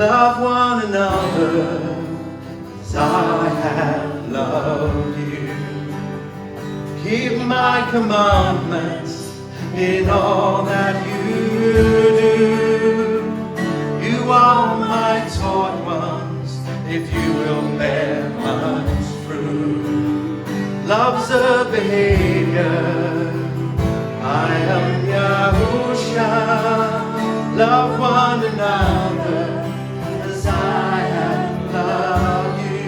Love one another as I have loved you. Keep my commandments in all that you do. You are my taught ones, if you will bear much fruit. Love's a behavior. I am Yahusha. Love one another as I have loved you.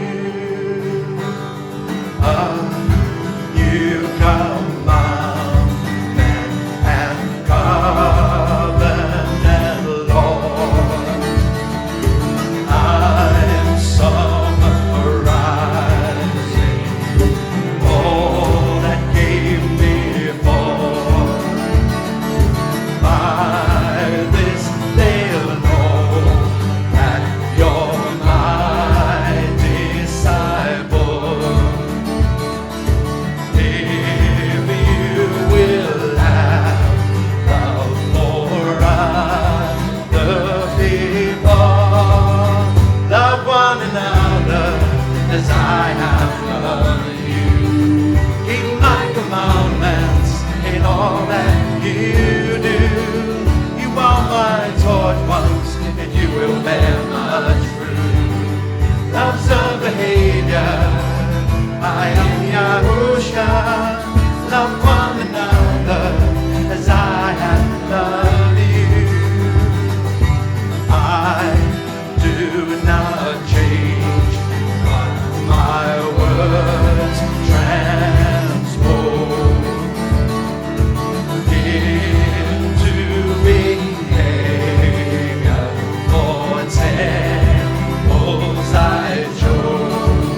You commandment and covenant, Lord. I'm summarizing all that came before. By this they'll know that you're my disciple. If you will have love for other people, love one another as I have loved you. Keep my commandments in all that you do. You are my taught ones, and you will bear much fruit. Love's a behavior. I am Yahusha. Love one another as I have loved you. I do not change, but my words transform into behavior for temples I chose.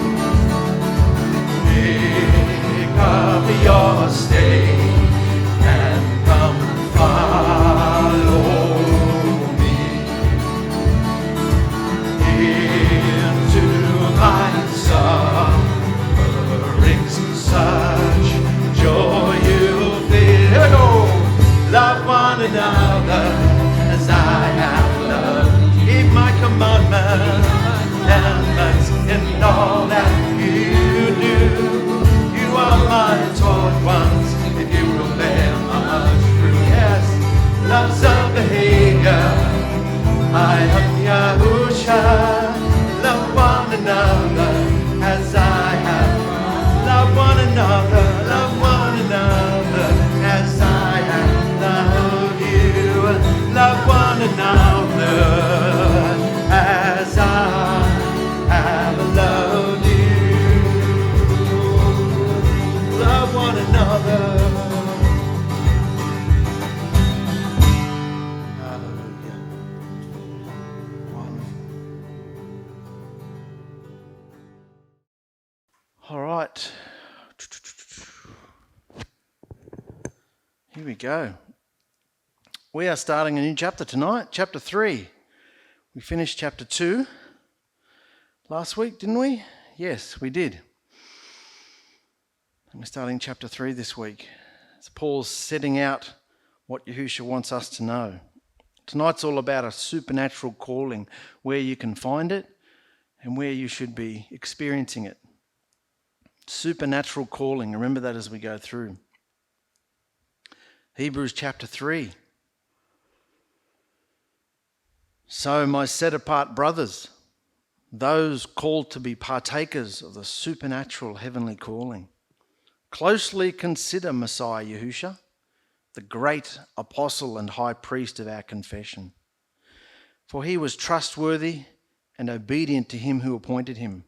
Pick up your stake and come follow me into my sufferings. Such joy you'll feel. Love one another as I have loved you. Keep my commandments in all that you do. You are my taught ones, if you will bear much fruit. Yes, love's a behavior. I am Yahusha. Love one another as I have. Love one another, love one another as I have loved you. Love one another as I have loved you. Love one another. Hallelujah. Wonderful. All right. Here we go. We are starting a new chapter tonight, chapter 3. We finished chapter 2 last week, didn't we? Yes, we did. And we're starting chapter 3 this week. It's Paul's setting out what Yahusha wants us to know. Tonight's all about a supernatural calling, where you can find it and where you should be experiencing it. Supernatural calling, remember that as we go through. Hebrews chapter 3. So my set-apart brothers, those called to be partakers of the supernatural heavenly calling, closely consider Messiah Yahusha, the great apostle and high priest of our confession. For he was trustworthy and obedient to him who appointed him.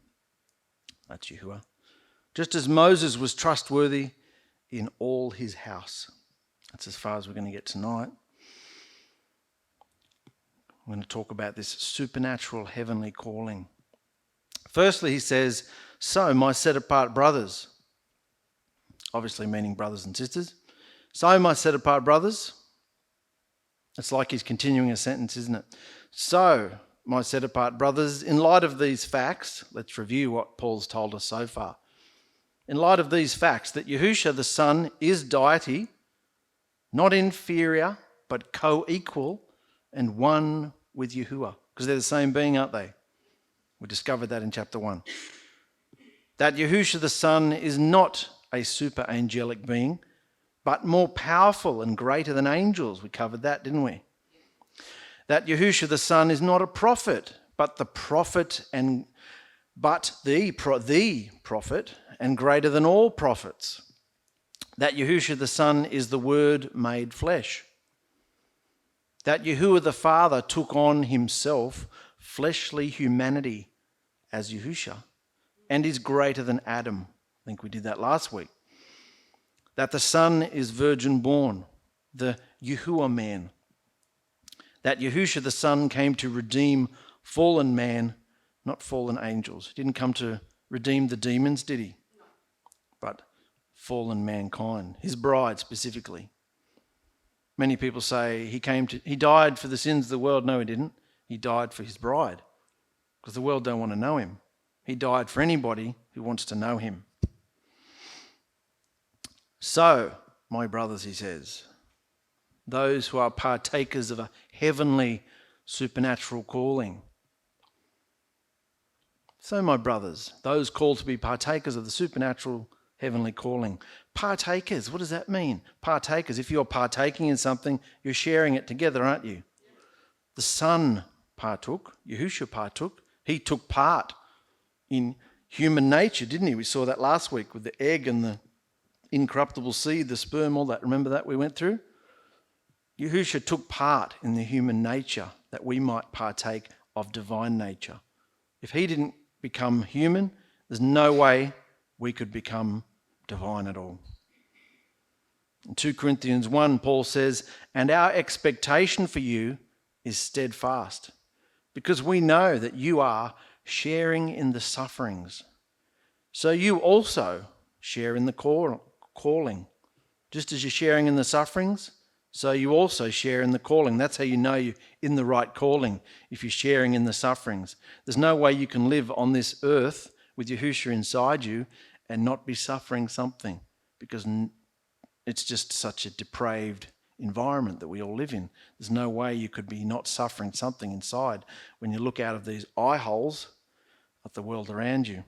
That's Yahuah. Just as Moses was trustworthy in all his house. That's as far as we're going to get tonight. We're going to talk about this supernatural heavenly calling. Firstly, he says, so my set-apart brothers, obviously meaning brothers and sisters. So my set-apart brothers, it's like he's continuing a sentence, isn't it? So my set-apart brothers, in light of these facts, let's review what Paul's told us so far. In light of these facts, that Yahusha the Son is deity, not inferior, but co-equal and one with Yahuah. Because they're the same being, aren't they? We discovered that in chapter 1. That Yahushua the Son is not a super angelic being, but more powerful and greater than angels. We covered that, didn't we? That Yahushua the Son is not a prophet, but the prophet and greater than all prophets. That Yahushua the Son is the Word made flesh. That Yahuah the Father took on himself fleshly humanity as Yahusha and is greater than Adam. I think we did that last week. That the Son is virgin born, the Yahuah man. That Yahusha the Son came to redeem fallen man, not fallen angels. He didn't come to redeem the demons, did he? But fallen mankind, his bride specifically. Many people say he died for the sins of the world. No, he didn't. He died for his bride because the world don't want to know him. He died for anybody who wants to know him. So, my brothers, he says, those who are partakers of a heavenly supernatural calling. So, my brothers, those called to be partakers of the supernatural heavenly calling. Partakers, what does that mean? Partakers, if you're partaking in something, you're sharing it together, aren't you? The Son partook, Yahushua partook. He took part in human nature, didn't he? We saw that last week with the egg and the incorruptible seed, the sperm, all that. Remember that we went through? Yahushua took part in the human nature that we might partake of divine nature. If he didn't become human, there's no way we could become divine at all. In 2 Corinthians 1, Paul says, "And our expectation for you is steadfast, because we know that you are sharing in the sufferings. So you also share in the calling. Just as you're sharing in the sufferings, so you also share in the calling." That's how you know you're in the right calling, if you're sharing in the sufferings. There's no way you can live on this earth with Yahushua inside you and not be suffering something, because it's just such a depraved environment that we all live in. There's no way you could be not suffering something inside when you look out of these eye holes at the world around you.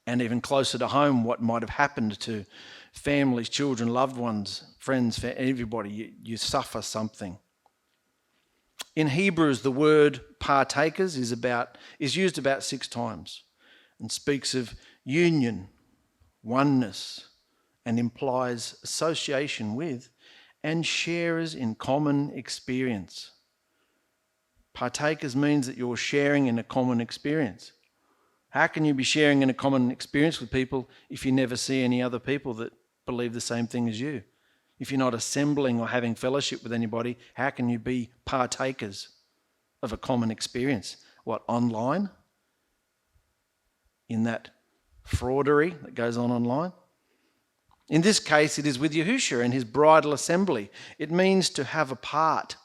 And even closer to home, what might have happened to families, children, loved ones, friends, everybody, you suffer something. In Hebrews, the word partakers is used about 6 times and speaks of union, oneness, and implies association with and sharers in common experience. Partakers means that you're sharing in a common experience. How can you be sharing in a common experience with people if you never see any other people that believe the same thing as you? If you're not assembling or having fellowship with anybody, how can you be partakers of a common experience? What, online? In that fraudery that goes on online? In this case, it is with Yahushua and his bridal assembly. It means to have a part,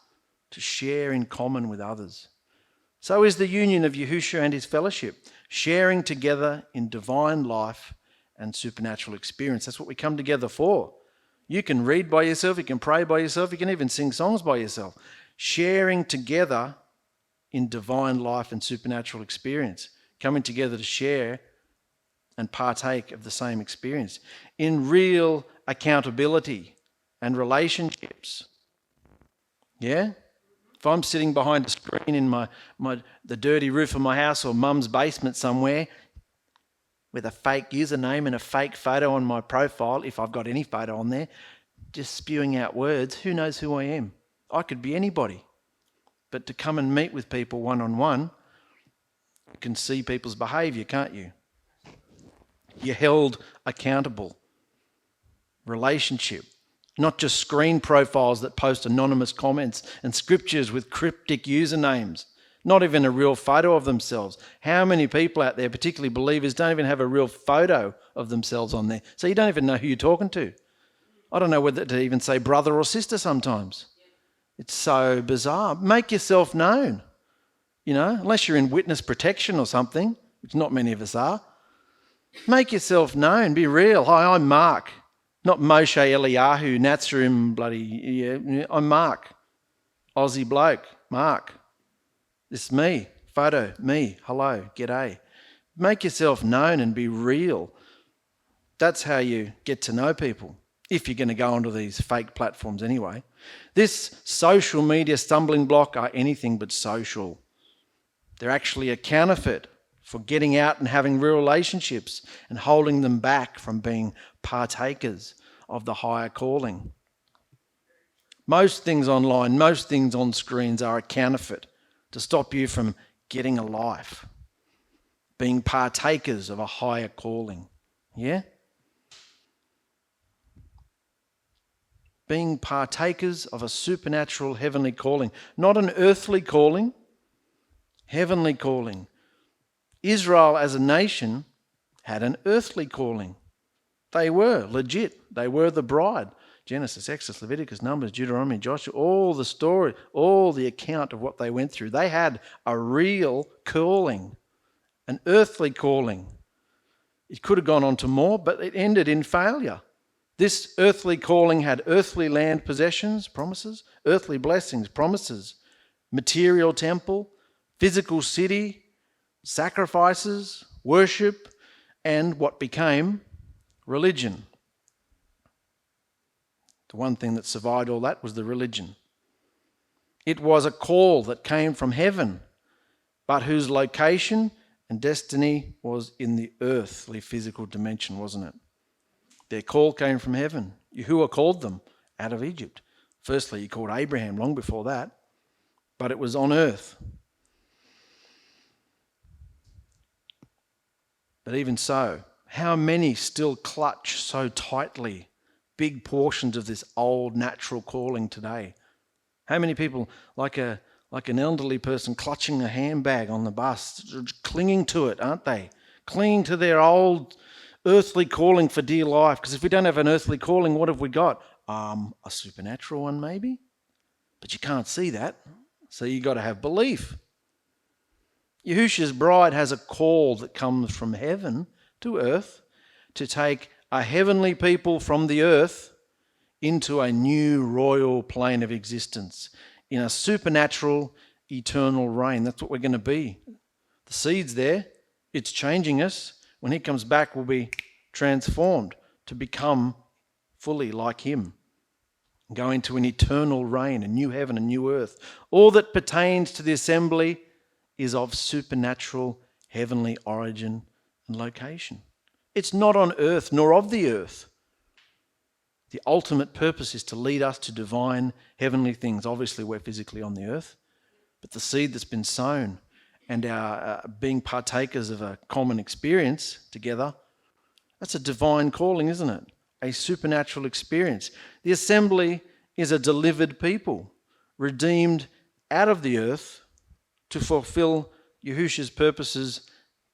to share in common with others. So is the union of Yahushua and his fellowship, sharing together in divine life and supernatural experience. That's what we come together for. You can read by yourself, you can pray by yourself, you can even sing songs by yourself. Sharing together in divine life and supernatural experience. Coming together to share and partake of the same experience. In real accountability and relationships. Yeah? If I'm sitting behind a screen in the dirty roof of my house or mum's basement somewhere with a fake username and a fake photo on my profile, if I've got any photo on there, just spewing out words, who knows who I am? I could be anybody. But to come and meet with people one-on-one, you can see people's behaviour, can't you? You're held accountable. Relationship. Not just screen profiles that post anonymous comments and scriptures with cryptic usernames. Not even a real photo of themselves. How many people out there, particularly believers, don't even have a real photo of themselves on there? So you don't even know who you're talking to. I don't know whether to even say brother or sister sometimes. It's so bizarre. Make yourself known. You know, unless you're in witness protection or something, which not many of us are. Make yourself known. Be real. Hi, I'm Mark. Not Moshe Eliyahu, Natsarim, I'm Mark. Aussie bloke, Mark. This is me, photo, me, hello, g'day. Make yourself known and be real. That's how you get to know people, if you're going to go onto these fake platforms anyway. This social media stumbling block are anything but social. They're actually a counterfeit for getting out and having real relationships and holding them back from being partakers of the higher calling. Most things online, most things on screens are a counterfeit to stop you from getting a life, being partakers of a higher calling. Yeah? Being partakers of a supernatural heavenly calling, not an earthly calling, heavenly calling. Israel as a nation had an earthly calling. They were legit. They were the bride. Genesis, Exodus, Leviticus, Numbers, Deuteronomy, Joshua, all the story, all the account of what they went through. They had a real calling, an earthly calling. It could have gone on to more, but it ended in failure. This earthly calling had earthly land possessions, promises, earthly blessings, promises, material temple, physical city, sacrifices, worship, and what became religion. The one thing that survived all that was the religion. It was a call that came from heaven, but whose location and destiny was in the earthly physical dimension, wasn't it? Their call came from heaven. Yahuah called them out of Egypt. Firstly, he called Abraham long before that, but it was on earth. But even so, how many still clutch so tightly big portions of this old natural calling today? How many people, like an elderly person clutching a handbag on the bus, clinging to it, aren't they? Clinging to their old earthly calling for dear life. Because if we don't have an earthly calling, what have we got? A supernatural one maybe? But you can't see that. So you got to have belief. Yahusha's bride has a call that comes from heaven to earth to take a heavenly people from the earth into a new royal plane of existence in a supernatural eternal reign. That's what we're going to be. The seed's there. It's changing us. When he comes back, we'll be transformed to become fully like him. Go into an eternal reign, a new heaven, a new earth. All that pertains to the assembly is of supernatural heavenly origin and location. It's not on earth nor of the earth. The ultimate purpose is to lead us to divine heavenly things. Obviously, we're physically on the earth, but the seed that's been sown and our being partakers of a common experience together, that's a divine calling, isn't it? A supernatural experience. The assembly is a delivered people, redeemed out of the earth to fulfill Yahusha's purposes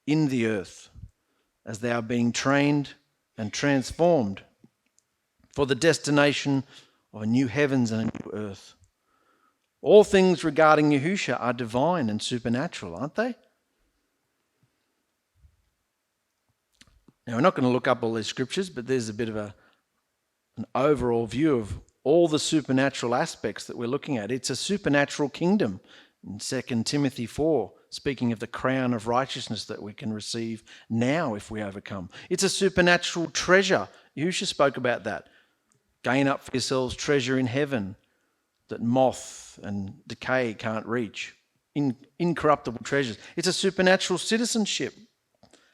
in the earth as they are being trained and transformed for the destination of a new heavens and a new earth. All things regarding Yahusha are divine and supernatural, aren't they? Now, we're not going to look up all these scriptures, but there's a bit of an overall view of all the supernatural aspects that we're looking at. It's a supernatural kingdom. In 2 Timothy 4, speaking of the crown of righteousness that we can receive now if we overcome. It's a supernatural treasure. Yahusha spoke about that. Gain up for yourselves treasure in heaven that moth and decay can't reach. Incorruptible treasures. It's a supernatural citizenship,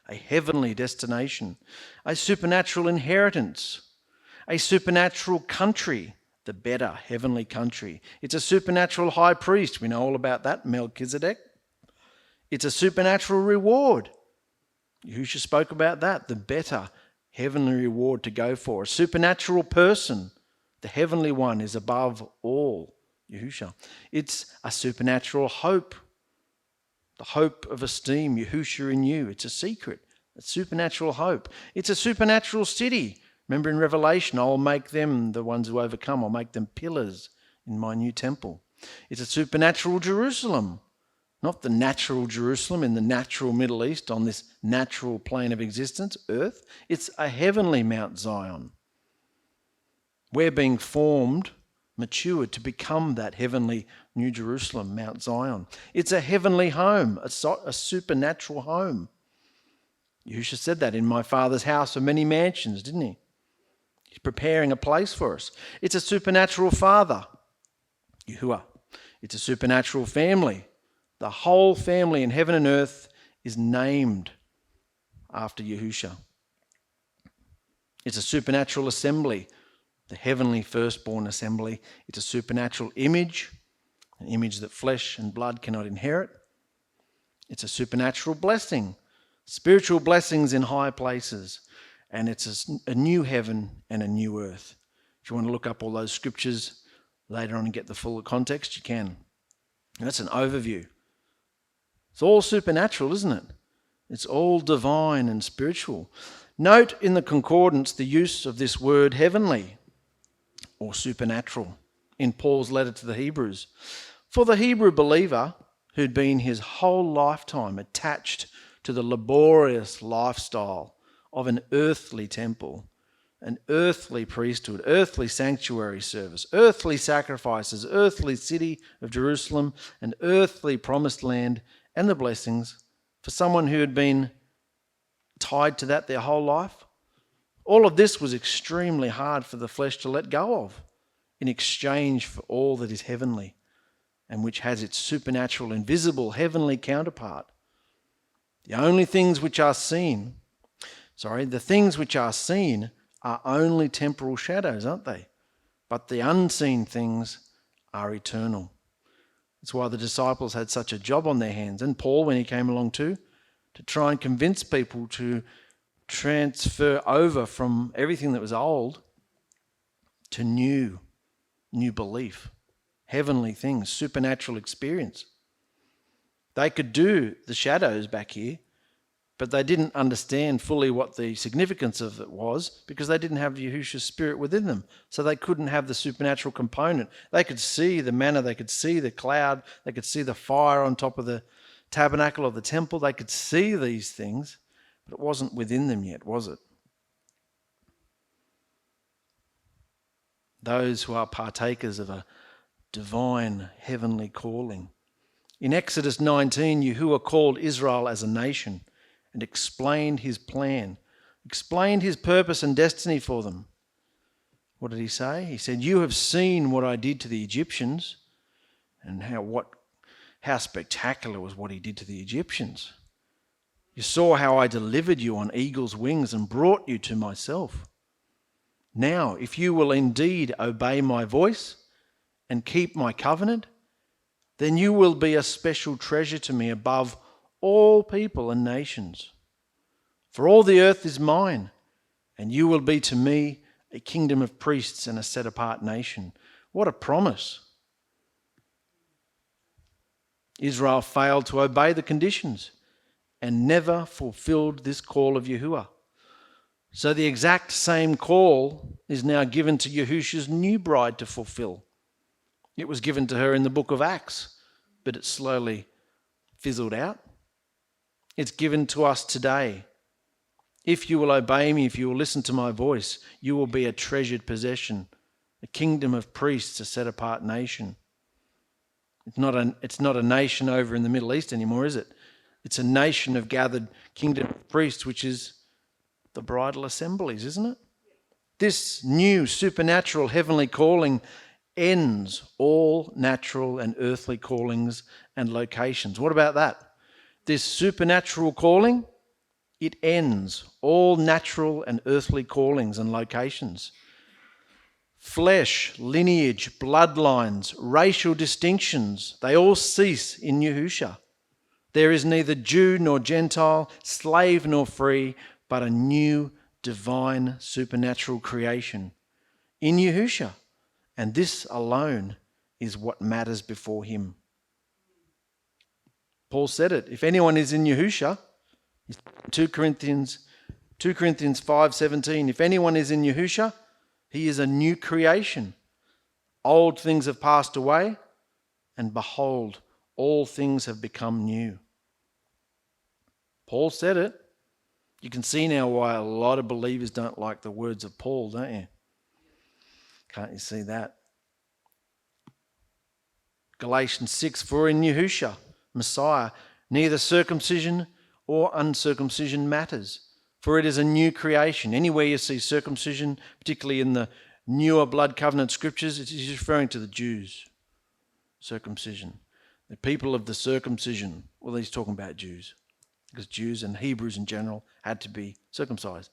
a heavenly destination, a supernatural inheritance, a supernatural country, the better heavenly country. It's a supernatural high priest. We know all about that, 𝗪𝗓𝗪𝗓𝗪. It's a supernatural reward. Yahusha spoke about that, the better heavenly reward to go for. A supernatural person. The heavenly one is above all. Yahusha. It's a supernatural hope. The hope of esteem, Yahusha in you. It's a secret. A supernatural hope. It's a supernatural city. Remember in Revelation, I'll make them, the ones who overcome, I'll make them pillars in my new temple. It's a supernatural Jerusalem. Not the natural Jerusalem in the natural Middle East on this natural plane of existence, earth. It's a heavenly Mount Zion. We're being formed matured to become that heavenly New Jerusalem, Mount Zion. It's a heavenly home, a supernatural home. Yahusha said that, in my Father's house are many mansions, didn't he? He's preparing a place for us. It's a supernatural Father, Yahuah. It's a supernatural family. The whole family in heaven and earth is named after Yahusha. It's a supernatural assembly, the heavenly firstborn assembly. It's a supernatural image, an image that flesh and blood cannot inherit. It's a supernatural blessing, spiritual blessings in high places. And it's a new heaven and a new earth. If you want to look up all those scriptures later on and get the full context, you can. And that's an overview. It's all supernatural, isn't it? It's all divine and spiritual. Note in the concordance the use of this word heavenly or supernatural in Paul's letter to the Hebrews. For the Hebrew believer who'd been his whole lifetime attached to the laborious lifestyle of an earthly temple, an earthly priesthood, earthly sanctuary service, earthly sacrifices, earthly city of Jerusalem, an earthly promised land and the blessings, for someone who had been tied to that their whole life, all of this was extremely hard for the flesh to let go of in exchange for all that is heavenly and which has its supernatural, invisible, heavenly counterpart. The things which are seen are only temporal shadows, aren't they? But the unseen things are eternal. That's why the disciples had such a job on their hands, and Paul, when he came along too, to try and convince people to transfer over from everything that was old to new belief, heavenly things, supernatural experience. They could do the shadows back here, but they didn't understand fully what the significance of it was because they didn't have Yahusha's spirit within them. So they couldn't have the supernatural component. They could see the manna, they could see the cloud, they could see the fire on top of the tabernacle of the temple. They could see these things, but it wasn't within them yet, was it? Those who are partakers of a divine heavenly calling. In Exodus 19, Yahuah called Israel as a nation and explained his plan, explained his purpose and destiny for them. What did he say? He said, "You have seen what I did to the Egyptians," and how spectacular was what he did to the Egyptians. "You saw how I delivered you on eagle's wings and brought you to myself. Now, if you will indeed obey my voice and keep my covenant, then you will be a special treasure to me above all people and nations. For all the earth is mine, and you will be to me a kingdom of priests and a set-apart nation." What a promise. Israel failed to obey the conditions and never fulfilled this call of Yahuah. So the exact same call is now given to Yahusha's new bride to fulfill. It was given to her in the book of Acts, but it slowly fizzled out. It's given to us today. If you will obey me, if you will listen to my voice, you will be a treasured possession, a kingdom of priests, a set-apart nation. It's not a nation over in the Middle East anymore, is it? It's a nation of gathered kingdom of priests, which is the bridal assemblies, isn't it? This new supernatural heavenly calling ends all natural and earthly callings and locations. What about that? This supernatural calling, it ends all natural and earthly callings and locations. Flesh, lineage, bloodlines, racial distinctions, they all cease in Yahusha. There is neither Jew nor Gentile, slave nor free, but a new divine supernatural creation in Yahusha. And this alone is what matters before him. Paul said it. If anyone is in Yahusha, 2 Corinthians 5:17, if anyone is in Yahusha, he is a new creation. Old things have passed away, and behold, all things have become new. Paul said it. You can see now why a lot of believers don't like the words of Paul, don't you? Can't you see that? Galatians 6, for in Yahusha, Messiah, neither circumcision or uncircumcision matters, for it is a new creation. Anywhere you see circumcision, particularly in the newer blood covenant scriptures, it is referring to the Jews. Circumcision. The people of the circumcision. Well, he's talking about Jews, because Jews and Hebrews in general had to be circumcised.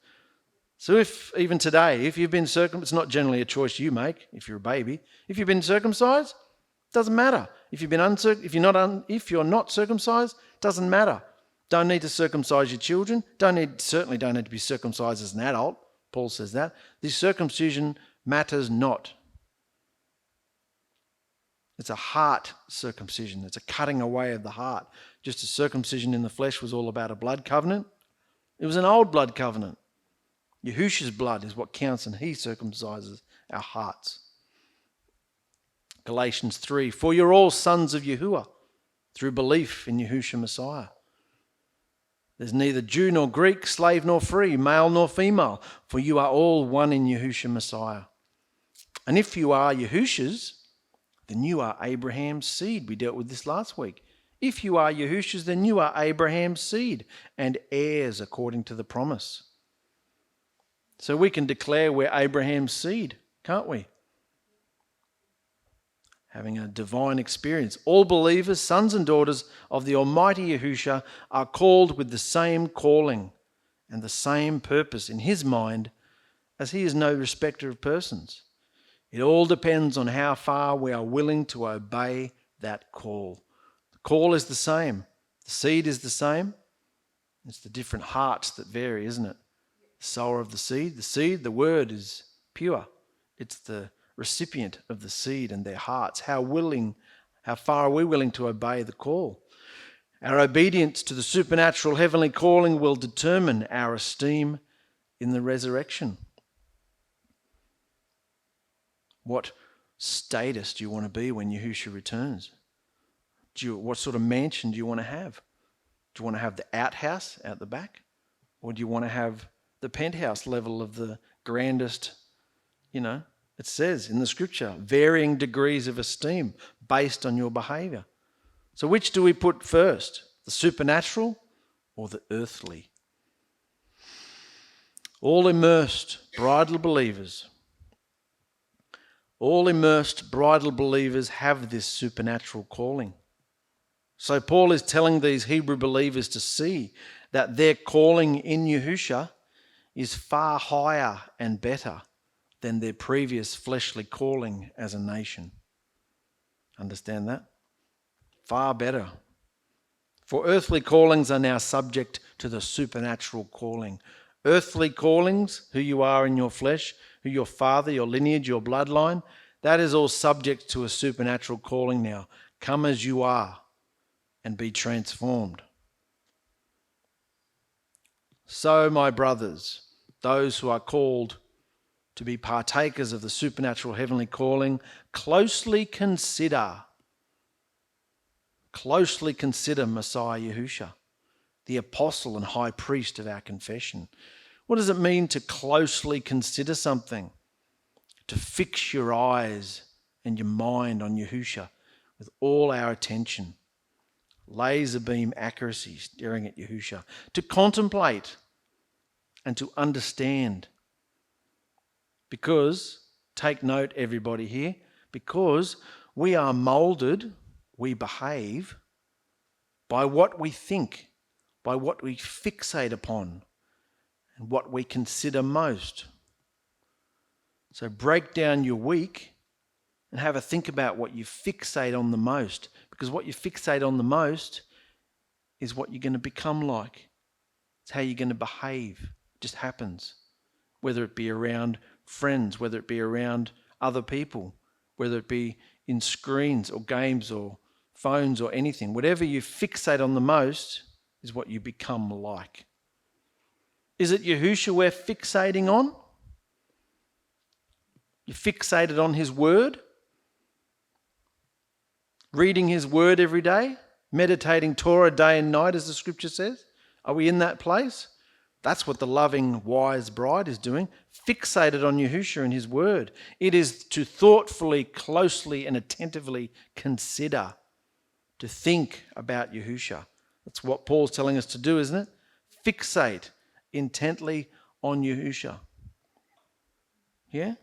So if even today, if you've been circumcised, it's not generally a choice you make if you're a baby. If you've been circumcised, doesn't matter. If you're not circumcised, doesn't matter. Don't need to circumcise your children. Certainly don't need to be circumcised as an adult. Paul says that. This circumcision matters not. It's a heart circumcision. It's a cutting away of the heart. Just as circumcision in the flesh was all about a blood covenant, it was an old blood covenant. Yahusha's blood is what counts, and he circumcises our hearts. Galatians 3, for you're all sons of Yahuah through belief in Yahusha Messiah. There's neither Jew nor Greek, slave nor free, male nor female, for you are all one in Yahusha Messiah. And if you are Yahusha's, then you are Abraham's seed. We dealt with this last week. If you are Yahusha's, then you are Abraham's seed and heirs according to the promise. So we can declare we're Abraham's seed, can't we? Having a divine experience. All believers, sons and daughters of the Almighty Yahusha, are called with the same calling and the same purpose in his mind, as he is no respecter of persons. It all depends on how far we are willing to obey that call. The call is the same. The seed is the same. It's the different hearts that vary, isn't it? The sower of the seed, the word is pure. It's the recipient of the seed and their hearts. How far are we willing to obey the call? Our obedience to the supernatural heavenly calling will determine our esteem in the resurrection. What status do you want to be when Yahusha returns? What sort of mansion do you want to have? Do you want to have the outhouse out the back? Or do you want to have the penthouse level of the grandest, it says in the scripture, varying degrees of esteem based on your behaviour. So which do we put first? The supernatural or the earthly? All immersed bridal believers have this supernatural calling. So Paul is telling these Hebrew believers to see that their calling in Yahusha is far higher and better than their previous fleshly calling as a nation. Understand that? Far better. For earthly callings are now subject to the supernatural calling. Earthly callings, who you are in your flesh, who your father, your lineage, your bloodline, that is all subject to a supernatural calling now. Come as you are and be transformed. So, my brothers, those who are called to be partakers of the supernatural heavenly calling, closely consider Messiah Yahusha, the apostle and high priest of our confession. What does it mean to closely consider something? To fix your eyes and your mind on Yahusha with all our attention. Laser beam accuracy, staring at Yahusha. To contemplate and to understand. Because, take note everybody here, because we are moulded, we behave by what we think, by what we fixate upon, and what we consider most. So break down your week and have a think about what you fixate on the most, because what you fixate on the most is what you're going to become like. It's how you're going to behave. It just happens. Whether it be around friends, whether it be around other people, whether it be in screens or games or phones or anything. Whatever you fixate on the most is what you become like. Is it Yahusha we're fixating on? You're fixated on his word? Reading his word every day? Meditating Torah day and night, as the scripture says? Are we in that place? That's what the loving, wise bride is doing, fixated on Yahusha and his word. It is to thoughtfully, closely, and attentively consider, to think about Yahusha. That's what Paul's telling us to do, isn't it? Fixate intently on Yahusha. Yeah?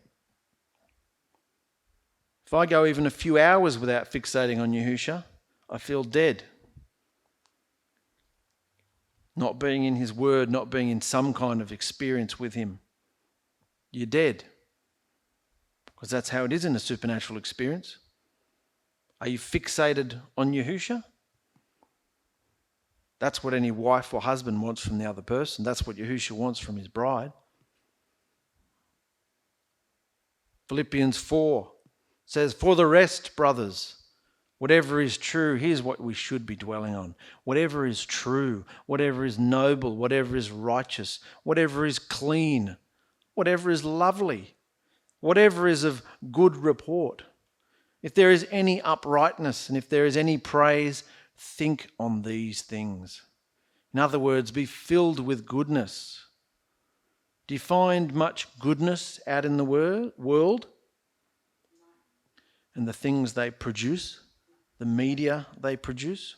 If I go even a few hours without fixating on Yahusha, I feel dead. Not being in his word, not being in some kind of experience with him. You're dead. Because that's how it is in a supernatural experience. Are you fixated on Yahusha? That's what any wife or husband wants from the other person. That's what Yahusha wants from his bride. Philippians 4 says, "For the rest, brothers, whatever is true," here's what we should be dwelling on. Whatever is true, whatever is noble, whatever is righteous, whatever is clean, whatever is lovely, whatever is of good report. If there is any uprightness and if there is any praise, think on these things. In other words, be filled with goodness. Do you find much goodness out in the world? And the things they produce? The media they produce?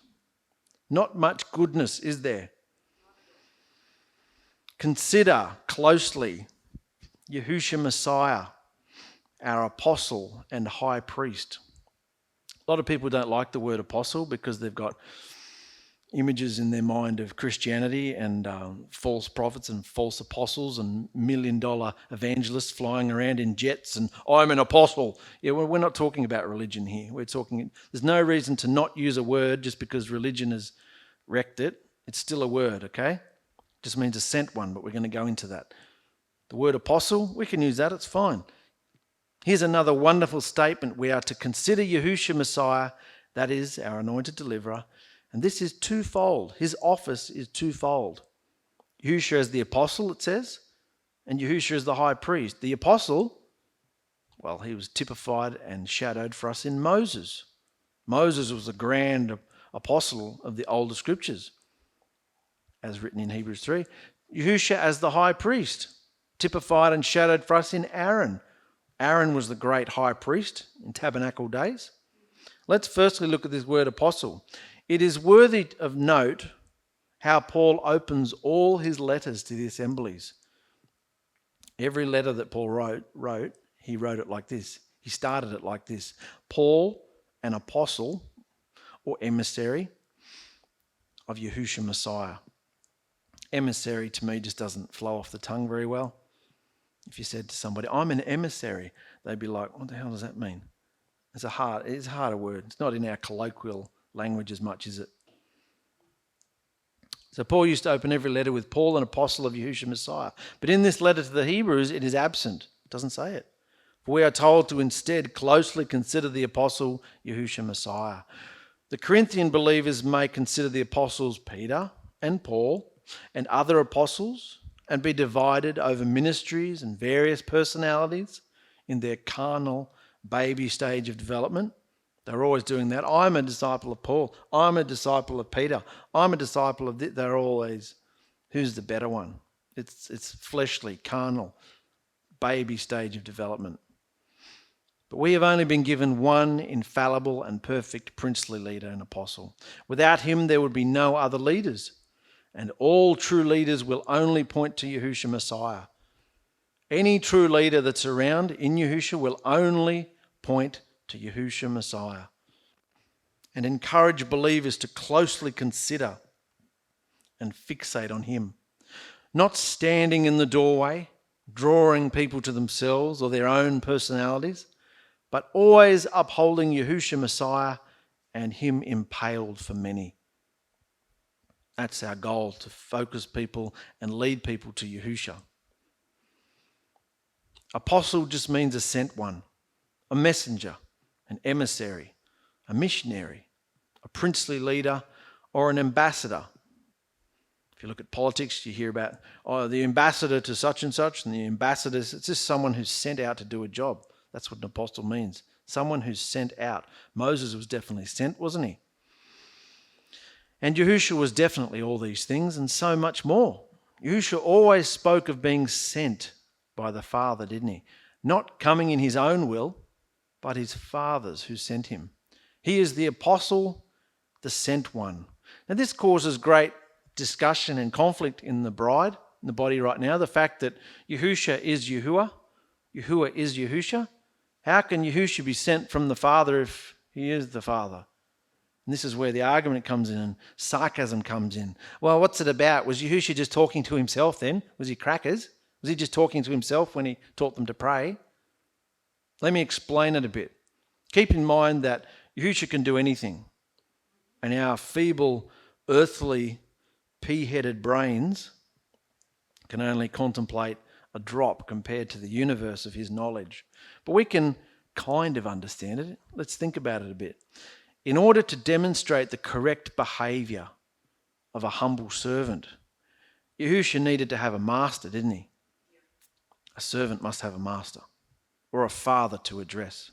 Not much goodness, is there? Consider closely Yahushua Messiah, our apostle and high priest. A lot of people don't like the word apostle because they've got images in their mind of Christianity and false prophets and false apostles and $1,000,000 evangelists flying around in jets and I'm an apostle. Yeah, we're not talking about religion here. There's no reason to not use a word just because religion has wrecked it. It's still a word, okay? Just means a sent one, but we're going to go into that. The word apostle, we can use that, it's fine. Here's another wonderful statement. We are to consider Yahushua Messiah, that is our anointed deliverer. And this is twofold. His office is twofold. Yahushua as the apostle, it says, and Yahushua as the high priest. The apostle, well, he was typified and shadowed for us in Moses. Moses was the grand apostle of the older scriptures, as written in Hebrews 3. Yahushua as the high priest, typified and shadowed for us in Aaron. Aaron was the great high priest in tabernacle days. Let's firstly look at this word apostle. It is worthy of note how Paul opens all his letters to the assemblies. Every letter that Paul wrote, he wrote it like this. He started it like this. Paul, an apostle or emissary of Yahushua Messiah. Emissary to me just doesn't flow off the tongue very well. If you said to somebody, I'm an emissary, they'd be like, what the hell does that mean? It's a harder word. It's not in our colloquial language as much, is it? So Paul used to open every letter with Paul, an apostle of Yahushua Messiah. But in this letter to the Hebrews, it is absent. It doesn't say it. For we are told to instead closely consider the apostle Yahushua Messiah. The Corinthian believers may consider the apostles Peter and Paul and other apostles and be divided over ministries and various personalities in their carnal baby stage of development. They're always doing that. I'm a disciple of Paul. I'm a disciple of Peter. I'm a disciple of this. They're always, who's the better one? It's fleshly, carnal, baby stage of development. But we have only been given one infallible and perfect princely leader and apostle. Without him, there would be no other leaders. And all true leaders will only point to Yahushua Messiah. Any true leader that's around in Yahushua will only point to Yahushua Messiah. And encourage believers to closely consider and fixate on him. Not standing in the doorway, drawing people to themselves or their own personalities, but always upholding Yahushua Messiah and him impaled for many. That's our goal, to focus people and lead people to Yahushua. Apostle just means a sent one, a messenger, an emissary, a missionary, a princely leader, or an ambassador. If you look at politics, you hear about the ambassador to such and such, and the ambassadors, it's just someone who's sent out to do a job. That's what an apostle means, someone who's sent out. Moses was definitely sent, wasn't he? And Yahushua was definitely all these things and so much more. Yahusha always spoke of being sent by the Father, didn't he? Not coming in his own will, but his Father's who sent him. He is the apostle, the sent one. Now this causes great discussion and conflict in the bride, in the body right now. The fact that Yahusha is Yahuah, Yahuah is Yahusha. How can Yahusha be sent from the Father if he is the Father? And this is where the argument comes in and sarcasm comes in. Well, what's it about? Was Yahusha just talking to himself then? Was he crackers? Was he just talking to himself when he taught them to pray? Let me explain it a bit. Keep in mind that Yahusha can do anything. And our feeble, earthly, pea-headed brains can only contemplate a drop compared to the universe of his knowledge. But we can kind of understand it. Let's think about it a bit. In order to demonstrate the correct behaviour of a humble servant, Yahusha needed to have a master, didn't he? A servant must have a master or a father to address,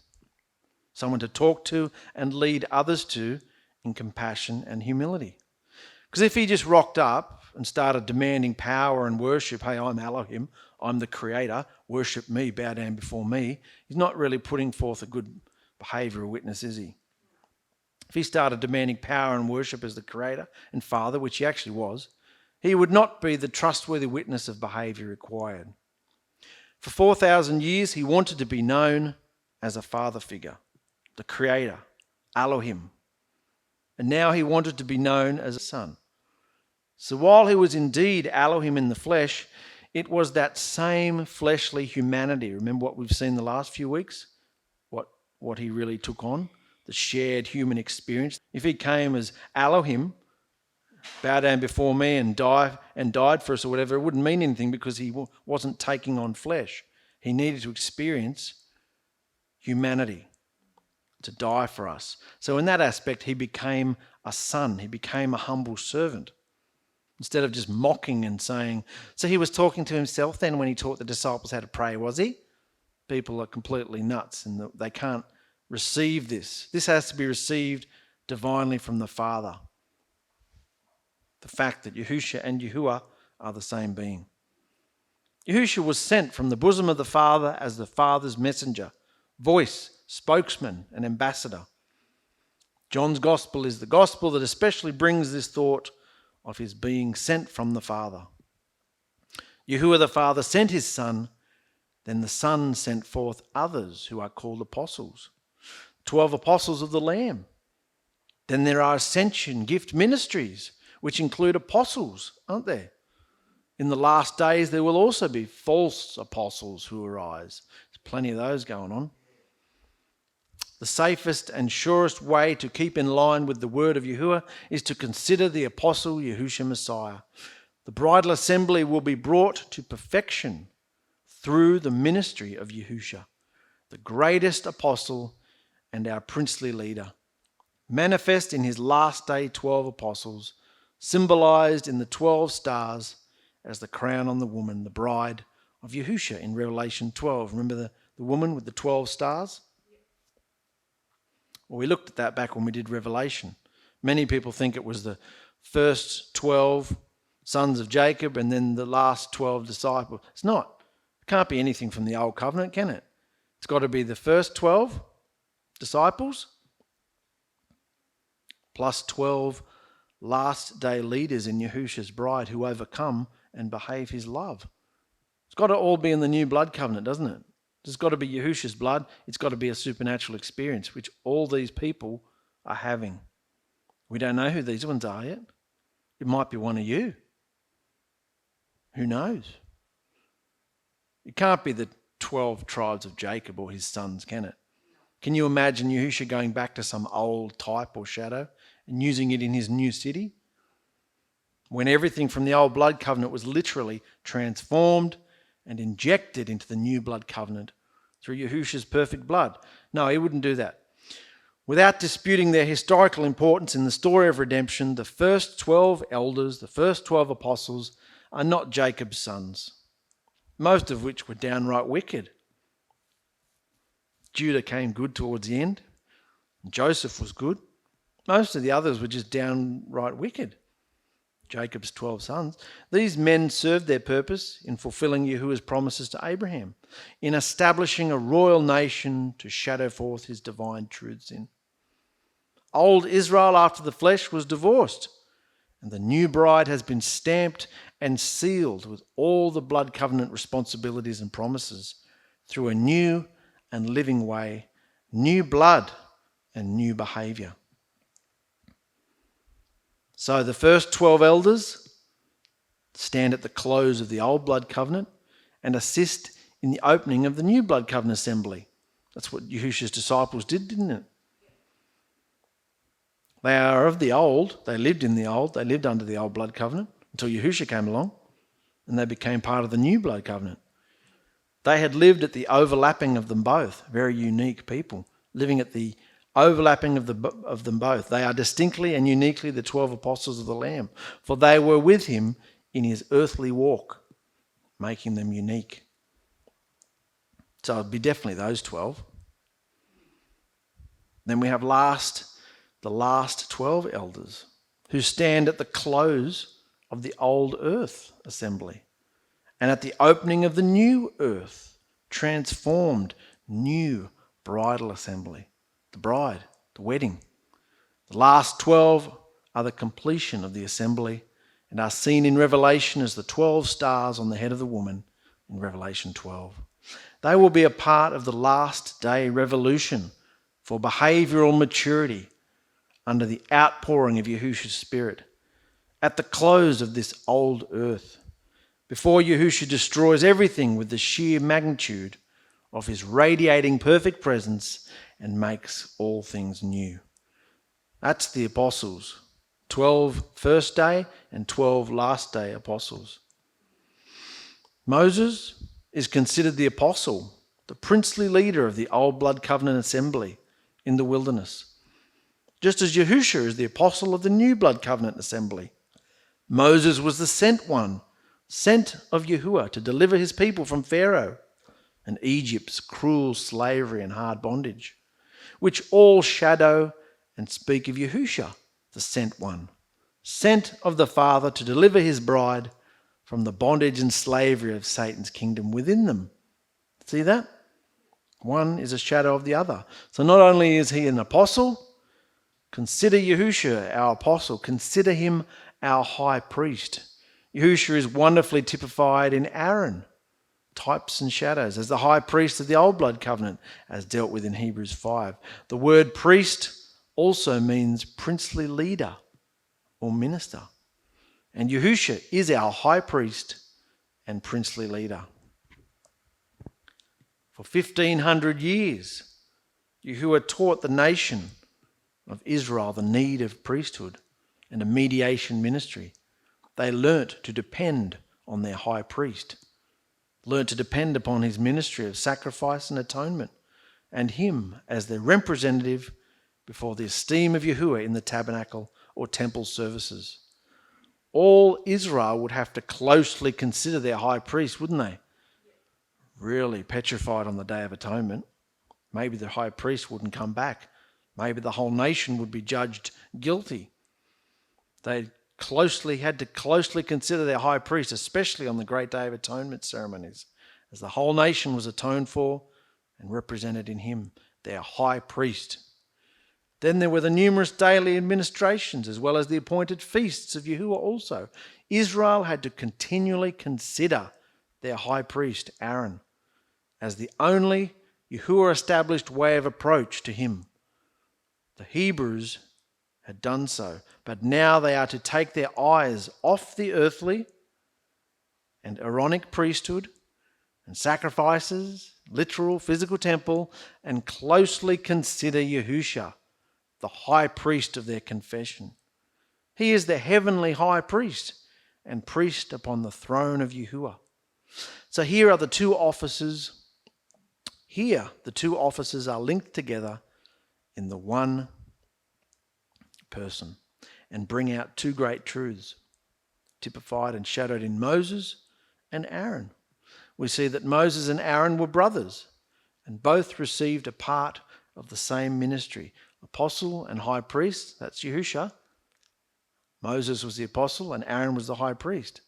someone to talk to and lead others to in compassion and humility. Because if he just rocked up and started demanding power and worship, hey, I'm Elohim, I'm the creator, worship me, bow down before me, he's not really putting forth a good behavioural witness, is he? If he started demanding power and worship as the creator and father, which he actually was, he would not be the trustworthy witness of behaviour required. For 4,000 years, he wanted to be known as a father figure, the creator, Elohim. And now he wanted to be known as a son. So while he was indeed Elohim in the flesh, it was that same fleshly humanity. Remember what we've seen the last few weeks? What he really took on? The shared human experience. If he came as Elohim, bow down before me and died for us or whatever, it wouldn't mean anything because he wasn't taking on flesh. He needed to experience humanity to die for us. So in that aspect, he became a son. He became a humble servant. Instead of just mocking and saying, so he was talking to himself then when he taught the disciples how to pray, was he? People are completely nuts and they can't receive this. This has to be received divinely from the Father. The fact that Yahusha and Yahuah are the same being. Yahusha was sent from the bosom of the Father as the Father's messenger, voice, spokesman, and ambassador. John's gospel is the gospel that especially brings this thought of his being sent from the Father. Yahuah the Father sent his Son, then the Son sent forth others who are called apostles. 12 apostles of the Lamb. Then there are ascension gift ministries, which include apostles, aren't there? In the last days, there will also be false apostles who arise. There's plenty of those going on. The safest and surest way to keep in line with the word of Yahuah is to consider the apostle Yahusha Messiah. The bridal assembly will be brought to perfection through the ministry of Yahusha, the greatest apostle and our princely leader, manifest in his last day 12 apostles, symbolized in the 12 stars as the crown on the woman, the bride of Yahusha in Revelation 12. Remember the woman with the 12 stars? Well, we looked at that back when we did Revelation. Many people think it was the first 12 sons of Jacob and then the last 12 disciples. It's not. It can't be anything from the old covenant, can it? It's got to be the first 12 disciples plus 12 last day leaders in Yahusha's bride who overcome and behave his love. It's got to all be in the new blood covenant, doesn't it? It's got to be Yahusha's blood. It's got to be a supernatural experience, which all these people are having. We don't know who these ones are yet. It might be one of you. Who knows? It can't be the 12 tribes of Jacob or his sons, can it? Can you imagine Yahusha going back to some old type or shadow and using it in his new city? When everything from the old blood covenant was literally transformed and injected into the new blood covenant through Yahusha's perfect blood. No, he wouldn't do that. Without disputing their historical importance in the story of redemption, the first 12 elders, the first 12 apostles, are not Jacob's sons, most of which were downright wicked. Judah came good towards the end. Joseph was good. Most of the others were just downright wicked. Jacob's 12 sons, these men served their purpose in fulfilling Yahuah's promises to Abraham, in establishing a royal nation to shadow forth his divine truths in. Old Israel after the flesh was divorced, and the new bride has been stamped and sealed with all the blood covenant responsibilities and promises through a new and living way, new blood and new behaviour. So the first 12 elders stand at the close of the old blood covenant and assist in the opening of the new blood covenant assembly. That's what Yahusha's disciples did, didn't it? They are of the old, they lived in the old, they lived under the old blood covenant until Yahusha came along and they became part of the new blood covenant. They had lived at the overlapping of them both, very unique people, living at the overlapping of them both. They are distinctly and uniquely the 12 apostles of the Lamb, for they were with him in his earthly walk, making them unique. So it'd be definitely those 12. Then we have the last 12 elders who stand at the close of the old earth assembly and at the opening of the new earth, transformed new bridal assembly. The bride, the wedding. The last 12 are the completion of the assembly and are seen in Revelation as the 12 stars on the head of the woman in Revelation 12. They will be a part of the last day revolution for behavioural maturity under the outpouring of Yahusha's Spirit at the close of this old earth, before Yahusha destroys everything with the sheer magnitude of his radiating perfect presence and makes all things new. That's the apostles. 12 first day and 12 last day apostles. Moses is considered the apostle, the princely leader of the old blood covenant assembly in the wilderness, just as Yahusha is the apostle of the new blood covenant assembly. Moses was the sent one, sent of Yahuah to deliver his people from Pharaoh and Egypt's cruel slavery and hard bondage, which all shadow and speak of Yahusha, the sent one, sent of the Father to deliver his bride from the bondage and slavery of Satan's kingdom within them. See that? One is a shadow of the other. So not only is he an apostle, consider Yahusha our apostle, consider him our high priest. Yahusha is wonderfully typified in Aaron, types and shadows, as the high priest of the old blood covenant, as dealt with in Hebrews 5. The word priest also means princely leader or minister. And Yahusha is our high priest and princely leader. For 1,500 years, Yahuah taught the nation of Israel the need of priesthood and a mediation ministry. They learnt to depend on their high priest, learnt to depend upon his ministry of sacrifice and atonement, and him as their representative before the esteem of Yahuah in the tabernacle or temple services. All Israel would have to closely consider their high priest, wouldn't they? Really petrified on the Day of Atonement. Maybe the high priest wouldn't come back. Maybe the whole nation would be judged guilty. They had to closely consider their high priest, especially on the Great Day of Atonement ceremonies, as the whole nation was atoned for and represented in him, their high priest. Then there were the numerous daily administrations, as well as the appointed feasts of Yahuah also. Israel had to continually consider their high priest, Aaron, as the only Yahuah-established way of approach to him. The Hebrews had done so, but now they are to take their eyes off the earthly and Aaronic priesthood and sacrifices, literal physical temple, and closely consider Yahusha, the high priest of their confession. He is the heavenly high priest and priest upon the throne of Yahuah. So here are the two offices. Here, the two offices are linked together in the one person and bring out two great truths, typified and shadowed in Moses and Aaron. We see that Moses and Aaron were brothers and both received a part of the same ministry. Apostle and high priest, that's Yahusha, Moses was the apostle and Aaron was the high priest.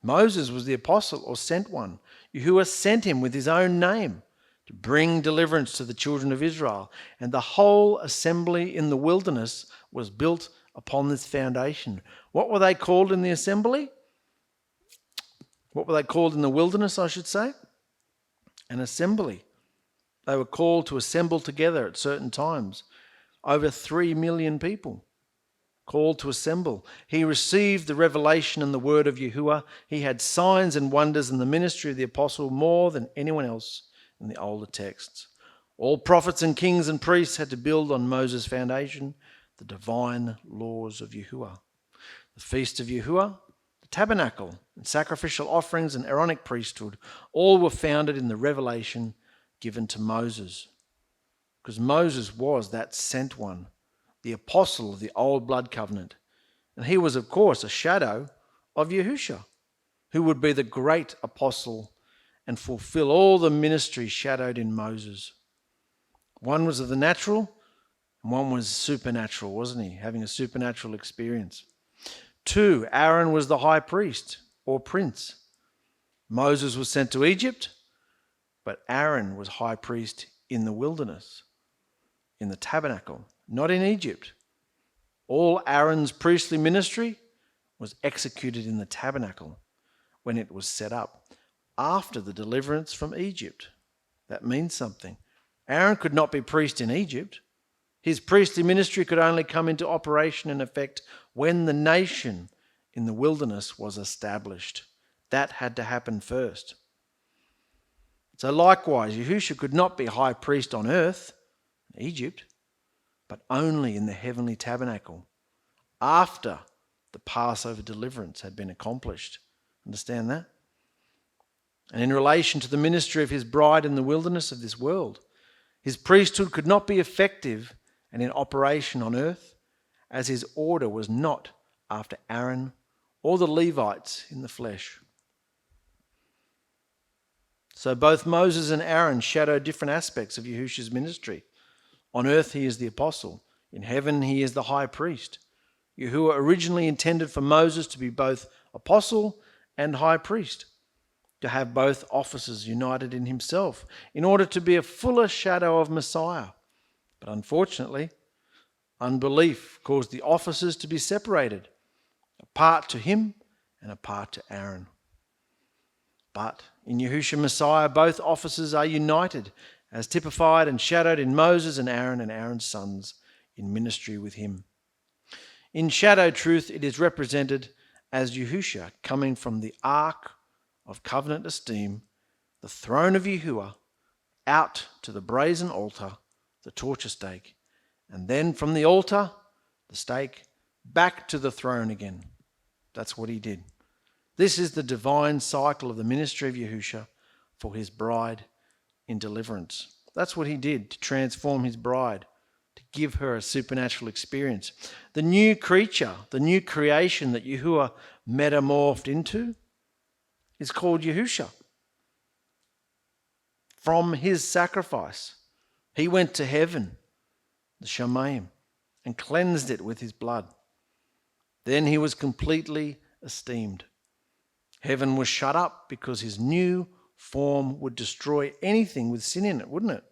Moses was the apostle or sent one. Yahuah sent him with his own name to bring deliverance to the children of Israel. And the whole assembly in the wilderness was built upon this foundation. What were they called in the assembly? What were they called in the wilderness, I should say? An assembly. They were called to assemble together at certain times. Over 3 million people called to assemble. He received the revelation and the word of Yahuah. He had signs and wonders in the ministry of the apostle more than anyone else in the older texts. All prophets and kings and priests had to build on Moses' foundation, the divine laws of Yahuah. The feast of Yahuah, the tabernacle, and sacrificial offerings and Aaronic priesthood, all were founded in the revelation given to Moses. Because Moses was that sent one, the apostle of the old blood covenant. And he was, of course, a shadow of Yahusha, who would be the great apostle and fulfill all the ministry shadowed in Moses. One was of the natural, and one was supernatural, wasn't he? Having a supernatural experience. 2, Aaron was the high priest or prince. Moses was sent to Egypt, but Aaron was high priest in the wilderness, in the tabernacle, not in Egypt. All Aaron's priestly ministry was executed in the tabernacle when it was set up after the deliverance from Egypt. That means something. Aaron could not be priest in Egypt. His priestly ministry could only come into operation and effect when the nation in the wilderness was established. That had to happen first. So likewise, Yahusha could not be high priest on earth, in Egypt, but only in the heavenly tabernacle after the Passover deliverance had been accomplished. Understand that? And in relation to the ministry of his bride in the wilderness of this world, his priesthood could not be effective and in operation on earth, as his order was not after Aaron or the Levites in the flesh. So both Moses and Aaron shadow different aspects of Yahusha's ministry. On earth he is the apostle. In heaven he is the high priest. Yahuah originally intended for Moses to be both apostle and high priest, to have both offices united in himself, in order to be a fuller shadow of Messiah. But unfortunately, unbelief caused the offices to be separated, a part to him and a part to Aaron. But in Yahusha Messiah, both offices are united, as typified and shadowed in Moses and Aaron's sons in ministry with him. In shadow truth, it is represented as Yahusha coming from the ark of covenant esteem, the throne of Yahuah, out to the brazen altar, the torture stake, and then from the altar, the stake, back to the throne again. That's what he did. This is the divine cycle of the ministry of Yahusha for his bride in deliverance. That's what he did to transform his bride, to give her a supernatural experience. The new creature, the new creation that Yahuah metamorphed into is called Yahusha. From his sacrifice, he went to heaven, the Shamayim, and cleansed it with his blood. Then he was completely esteemed. Heaven was shut up because his new form would destroy anything with sin in it, wouldn't it?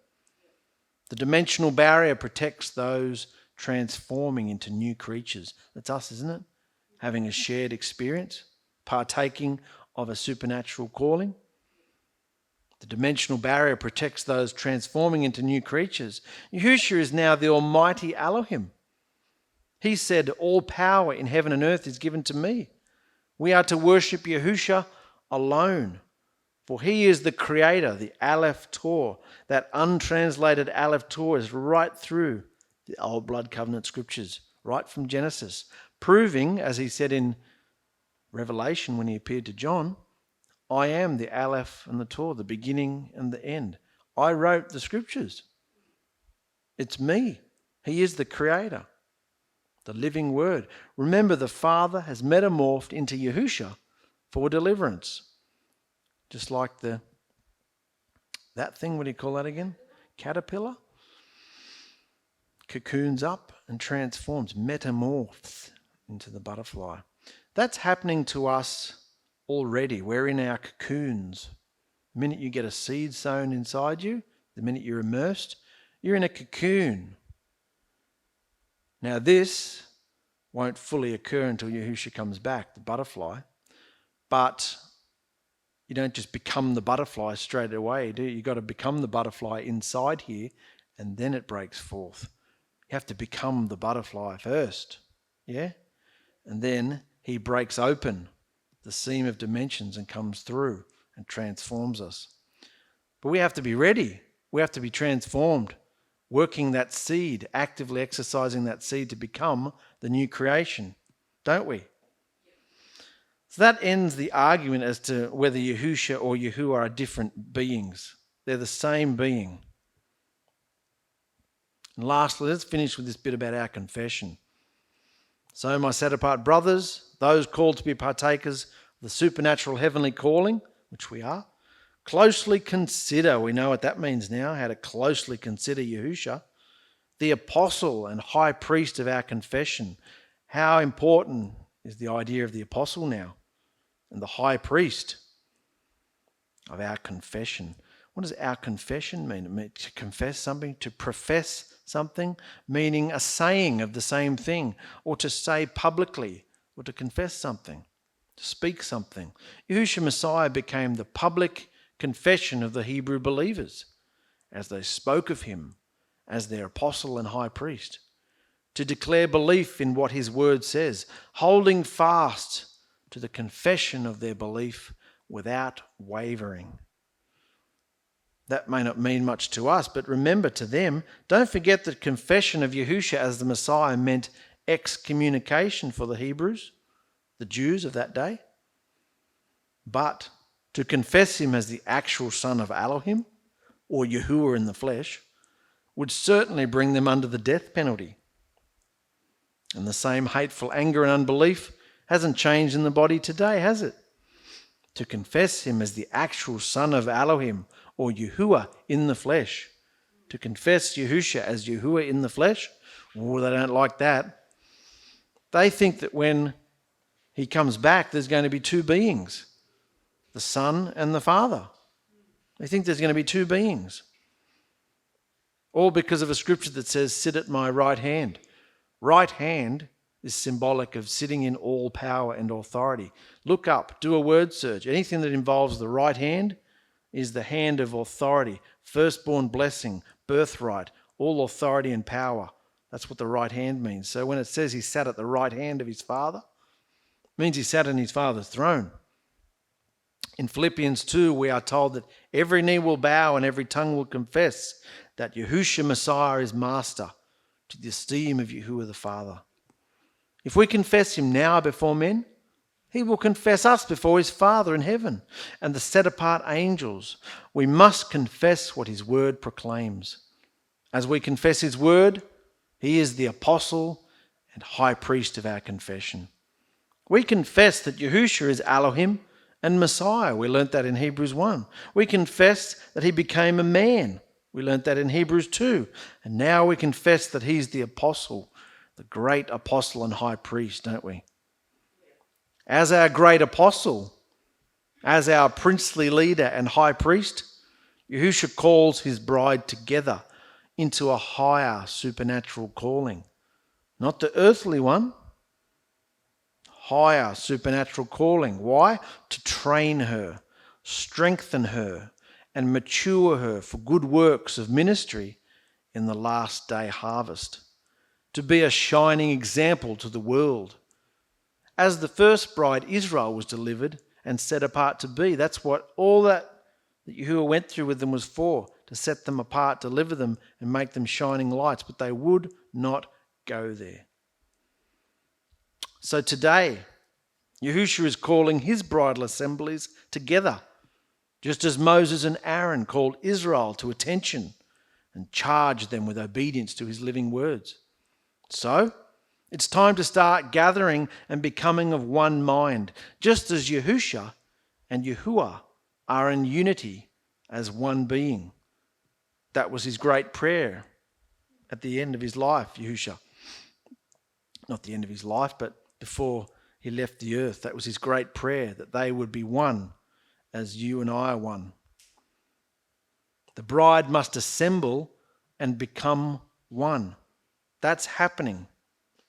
The dimensional barrier protects those transforming into new creatures. That's us, isn't it? Having a shared experience, partaking of a supernatural calling. The dimensional barrier protects those transforming into new creatures. Yahusha is now the Almighty Elohim. He said, all power in heaven and earth is given to me. We are to worship Yahusha alone, for he is the creator, the Aleph Tor. That untranslated Aleph Tor is right through the old blood covenant scriptures, right from Genesis, proving, as he said in Revelation when he appeared to John, I am the Aleph and the Tor, the beginning and the end. I wrote the scriptures. It's me. He is the creator, the living word. Remember, the Father has metamorphed into Yahusha for deliverance. Just like that thing, what do you call that again? Caterpillar? Cocoons up and transforms, metamorphs. into the butterfly. That's happening to us already. We're in our cocoons. The minute you get a seed sown inside you, the minute you're immersed, you're in a cocoon. Now this won't fully occur until Yahusha comes back, the butterfly. But you don't just become the butterfly straight away, do you? You've got to become the butterfly inside here, and then it breaks forth. You have to become the butterfly first, yeah? And then he breaks open the seam of dimensions and comes through and transforms us. But we have to be ready. We have to be transformed, working that seed, actively exercising that seed to become the new creation, don't we? So that ends the argument as to whether Yahusha or Yahuah are different beings. They're the same being. And lastly, let's finish with this bit about our confession. So, my set-apart brothers, those called to be partakers of the supernatural heavenly calling, which we are, closely consider, we know what that means now, how to closely consider Yahusha, the apostle and high priest of our confession. How important is the idea of the apostle now and the high priest of our confession? What does our confession mean? It means to confess something, to profess something, meaning a saying of the same thing, or to say publicly, or to confess something, to speak something. Yahushua Messiah became the public confession of the Hebrew believers as they spoke of him as their apostle and high priest, to declare belief in what his word says, holding fast to the confession of their belief without wavering. That may not mean much to us, but remember, to them, don't forget that confession of Yahusha as the Messiah meant excommunication for the Hebrews, the Jews of that day. But to confess him as the actual son of Elohim, or Yahuah in the flesh, would certainly bring them under the death penalty. And the same hateful anger and unbelief hasn't changed in the body today, has it? To confess him as the actual son of Elohim, or Yahuah in the flesh. To confess Yahusha as Yahuah in the flesh, oh, they don't like that. They think that when he comes back, there's going to be two beings, the Son and the Father. They think there's going to be two beings. All because of a scripture that says, sit at my right hand. Right hand is symbolic of sitting in all power and authority. Look up, do a word search. Anything that involves the right hand is the hand of authority, firstborn blessing, birthright, all authority and power. That's what the right hand means. So when it says he sat at the right hand of his Father, it means he sat in his Father's throne. In Philippians 2, we are told that every knee will bow and every tongue will confess that Yahusha Messiah is Master, to the esteem of Yahuah the Father. If we confess him now before men, he will confess us before his Father in heaven and the set-apart angels. We must confess what his word proclaims. As we confess his word, he is the apostle and high priest of our confession. We confess that Yahusha is Elohim and Messiah. We learnt that in Hebrews 1. We confess that he became a man. We learnt that in Hebrews 2. And now we confess that he's the apostle, the great apostle and high priest, don't we? As our great apostle, as our princely leader and high priest, Yahusha calls his bride together into a higher supernatural calling. Not the earthly one, higher supernatural calling. Why? To train her, strengthen her, and mature her for good works of ministry in the last day harvest. To be a shining example to the world. As the first bride, Israel was delivered and set apart to be. That's what all that Yahuah went through with them was for, to set them apart, deliver them, and make them shining lights. But they would not go there. So today, Yahushua is calling his bridal assemblies together, just as Moses and Aaron called Israel to attention and charged them with obedience to his living words. So, it's time to start gathering and becoming of one mind, just as Yahusha and Yahuah are in unity as one being. That was his great prayer at the end of his life, Yahusha. Not the end of his life, but before he left the earth. That was his great prayer, that they would be one as you and I are one. The bride must assemble and become one. That's happening.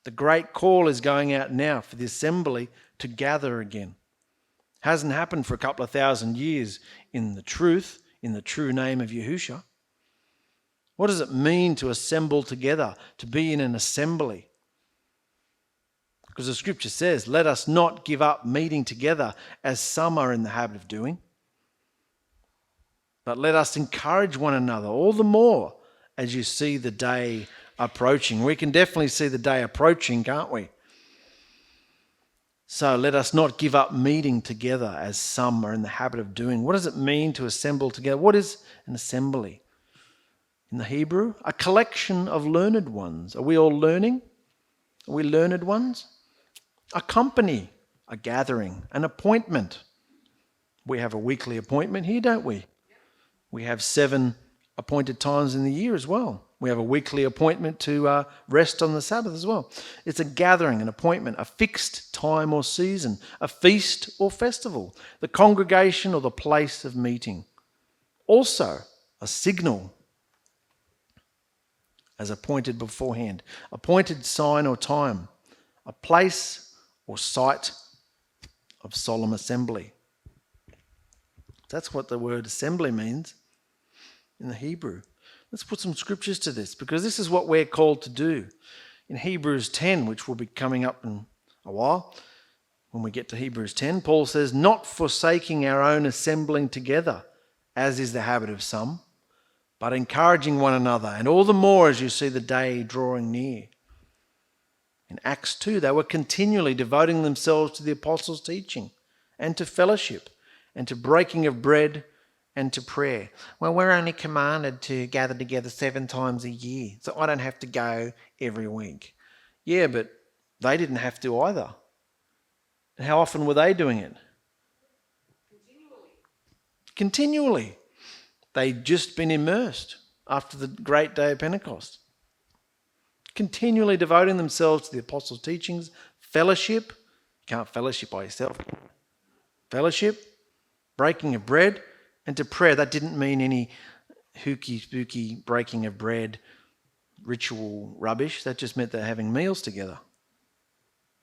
The great call is going out now for the assembly to gather again. Hasn't happened for a couple of thousand years in the truth, in the true name of Yahusha. What does it mean to assemble together, to be in an assembly? Because the scripture says, let us not give up meeting together as some are in the habit of doing, but let us encourage one another all the more as you see the day approaching. We can definitely see the day approaching, can't we? So let us not give up meeting together as some are in the habit of doing. What does it mean to assemble together? What is an assembly? In the Hebrew, a collection of learned ones. Are we all learning? Are we learned ones? A company, a gathering, an appointment. We have a weekly appointment here, don't we? We have 7 appointed times in the year as well. We have a weekly appointment to rest on the Sabbath as well. It's a gathering, an appointment, a fixed time or season, a feast or festival, the congregation or the place of meeting. Also, a signal as appointed beforehand, appointed sign or time, a place or site of solemn assembly. That's what the word assembly means in the Hebrew. Let's put some scriptures to this, because this is what we're called to do. In Hebrews 10, which will be coming up in a while, when we get to Hebrews 10, Paul says, not forsaking our own assembling together, as is the habit of some, but encouraging one another, and all the more as you see the day drawing near. In Acts 2, they were continually devoting themselves to the apostles' teaching and to fellowship and to breaking of bread and to prayer. Well, we're only commanded to gather together 7 times a year, so I don't have to go every week. Yeah, but they didn't have to either. And how often were they doing it? Continually. They'd just been immersed after the great day of Pentecost. Continually devoting themselves to the apostles' teachings, fellowship. You can't fellowship by yourself. Fellowship, breaking of bread, and to prayer. That didn't mean any hooky spooky breaking of bread, ritual rubbish. That just meant they're having meals together.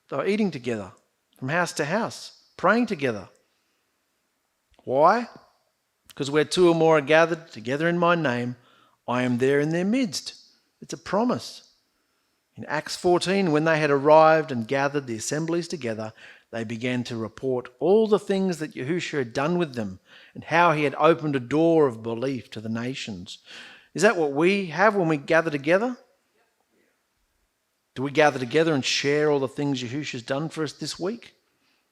They were eating together, from house to house, praying together. Why? Because where 2 or more are gathered together in my name, I am there in their midst. It's a promise. In Acts 14, when they had arrived and gathered the assemblies together, they began to report all the things that Yahusha had done with them and how he had opened a door of belief to the nations. Is that what we have when we gather together? Do we gather together and share all the things Yahusha's done for us this week?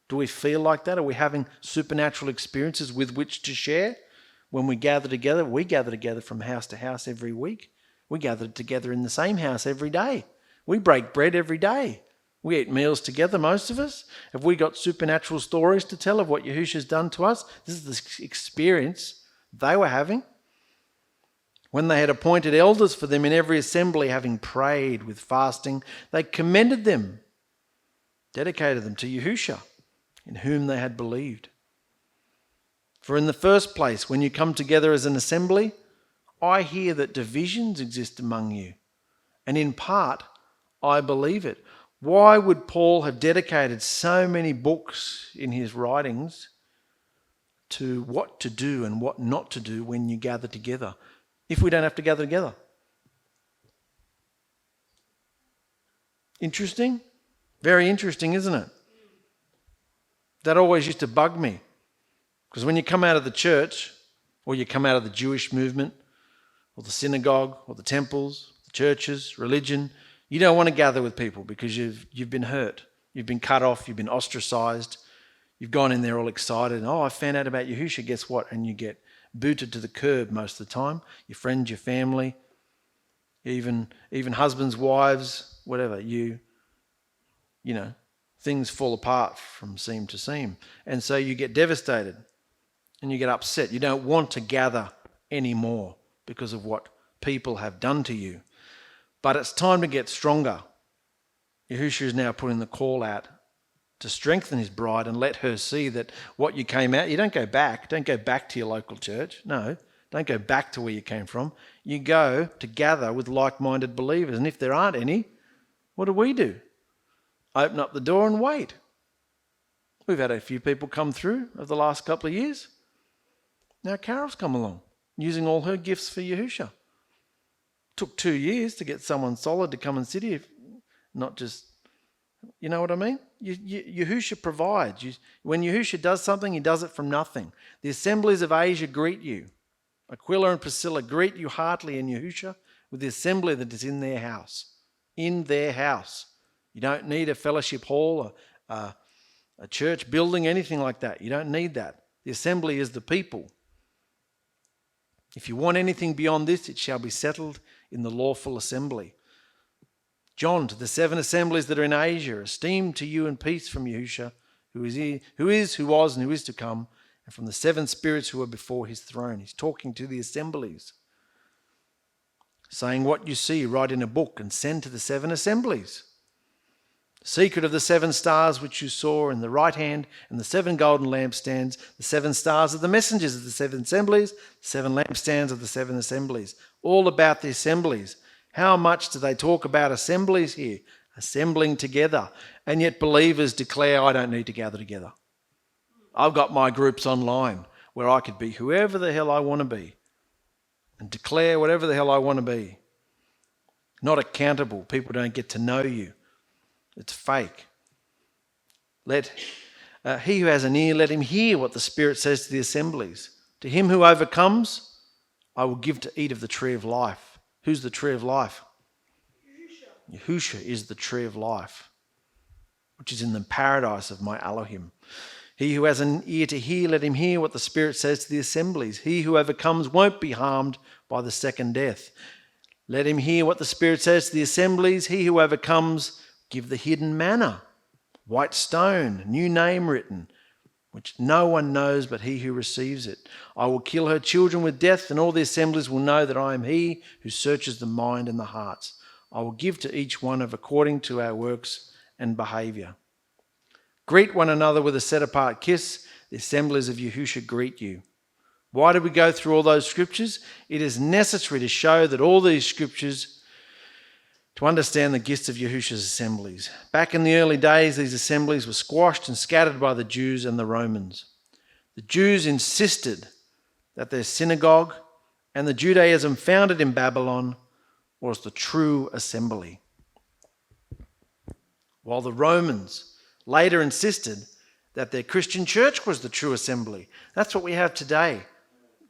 Do we feel like that? Are we having supernatural experiences with which to share? When we gather together from house to house every week. We gather together in the same house every day. We break bread every day. We eat meals together, most of us. Have we got supernatural stories to tell of what Yahusha's done to us? This is the experience they were having. When they had appointed elders for them in every assembly, having prayed with fasting, they commended them, dedicated them to Yahusha, in whom they had believed. For in the first place, when you come together as an assembly, I hear that divisions exist among you, and in part, I believe it. Why would Paul have dedicated so many books in his writings to what to do and what not to do when you gather together, if we don't have to gather together? Interesting? Very interesting, isn't it? That always used to bug me. Because when you come out of the church, or you come out of the Jewish movement, or the synagogue, or the temples, the churches, religion, you don't want to gather with people because you've been hurt. You've been cut off. You've been ostracized. You've gone in there all excited. And, I found out about Yahusha. Guess what? And you get booted to the curb most of the time. Your friends, your family, even husbands, wives, whatever. You know, things fall apart from seam to seam. And so you get devastated and you get upset. You don't want to gather anymore because of what people have done to you. But it's time to get stronger. Yahusha is now putting the call out to strengthen his bride and let her see that what you came out, you don't go back. Don't go back to your local church. No, don't go back to where you came from. You go to gather with like-minded believers. And if there aren't any, what do? Open up the door and wait. We've had a few people come through over the last couple of years. Now Carol's come along, using all her gifts for Yahusha. Took 2 years to get someone solid to come and sit here, not just, you know what I mean? Yahusha provides. When Yahusha does something, he does it from nothing. The assemblies of Asia greet you. Aquila and Priscilla greet you heartily in Yahusha with the assembly that is in their house. In their house. You don't need a fellowship hall, a church building, anything like that. You don't need that. The assembly is the people. If you want anything beyond this, it shall be settled in the lawful assembly. John, to the 7 assemblies that are in Asia, esteem to you and peace from Yahusha, who is, who was, and who is to come, and from the 7 spirits who are before his throne. He's talking to the assemblies, saying, what you see, write in a book and send to the 7 assemblies. The secret of the 7 stars which you saw in the right hand, and the 7 golden lampstands, the 7 stars of the messengers of the 7 assemblies, the 7 lampstands of the 7 assemblies. All about the assemblies. How much do they talk about assemblies here? Assembling together. And yet believers declare, I don't need to gather together. I've got my groups online where I could be whoever the hell I want to be and declare whatever the hell I want to be. Not accountable. People don't get to know you. It's fake. Let he who has an ear, let him hear what the Spirit says to the assemblies. To him who overcomes, I will give to eat of the tree of life. Who's the tree of life? Yahusha is the tree of life, which is in the paradise of my Elohim. He who has an ear to hear, let him hear what the Spirit says to the assemblies. He who overcomes won't be harmed by the second death. Let him hear what the Spirit says to the assemblies. He who overcomes, give the hidden manna, white stone, new name written, which no one knows but he who receives it. I will kill her children with death, and all the assemblies will know that I am he who searches the mind and the hearts. I will give to each one according to our works and behaviour. Greet one another with a set-apart kiss. The assemblies of Yahusha greet you. Why did we go through all those scriptures? It is necessary to show that all these scriptures, to understand the gifts of Yahusha's assemblies. Back in the early days, these assemblies were squashed and scattered by the Jews and the Romans. The Jews insisted that their synagogue and the Judaism founded in Babylon was the true assembly, while the Romans later insisted that their Christian church was the true assembly. That's what we have today.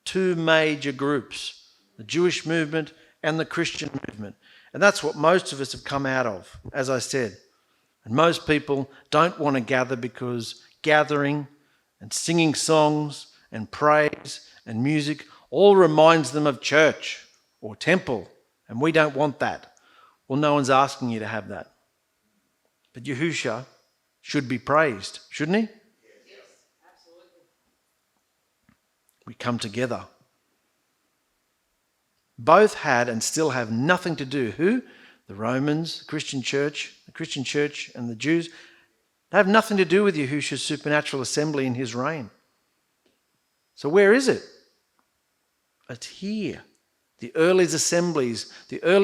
2 major groups, the Jewish movement and the Christian movement. And that's what most of us have come out of, as I said. And most people don't want to gather because gathering and singing songs and praise and music all reminds them of church or temple. And we don't want that. Well, no one's asking you to have that. But Yahusha should be praised, shouldn't he? Yes, absolutely. We come together. Both had and still have nothing to do. Who? The Romans, the Christian church and the Jews. They have nothing to do with Yahusha's supernatural assembly in his reign. So where is it? It's here. The early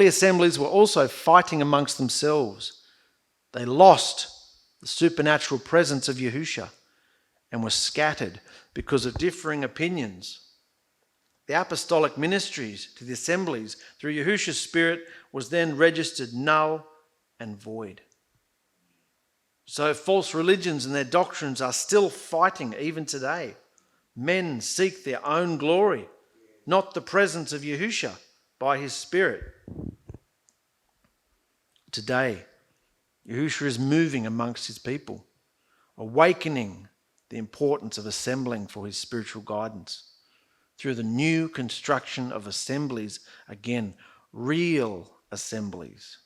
assemblies were also fighting amongst themselves. They lost the supernatural presence of Yahusha and were scattered because of differing opinions. The apostolic ministries to the assemblies through Yahusha's Spirit was then registered null and void. So false religions and their doctrines are still fighting even today. Men seek their own glory, not the presence of Yahusha by his Spirit. Today, Yahusha is moving amongst his people, awakening the importance of assembling for his spiritual guidance through the new construction of assemblies, again, real assemblies,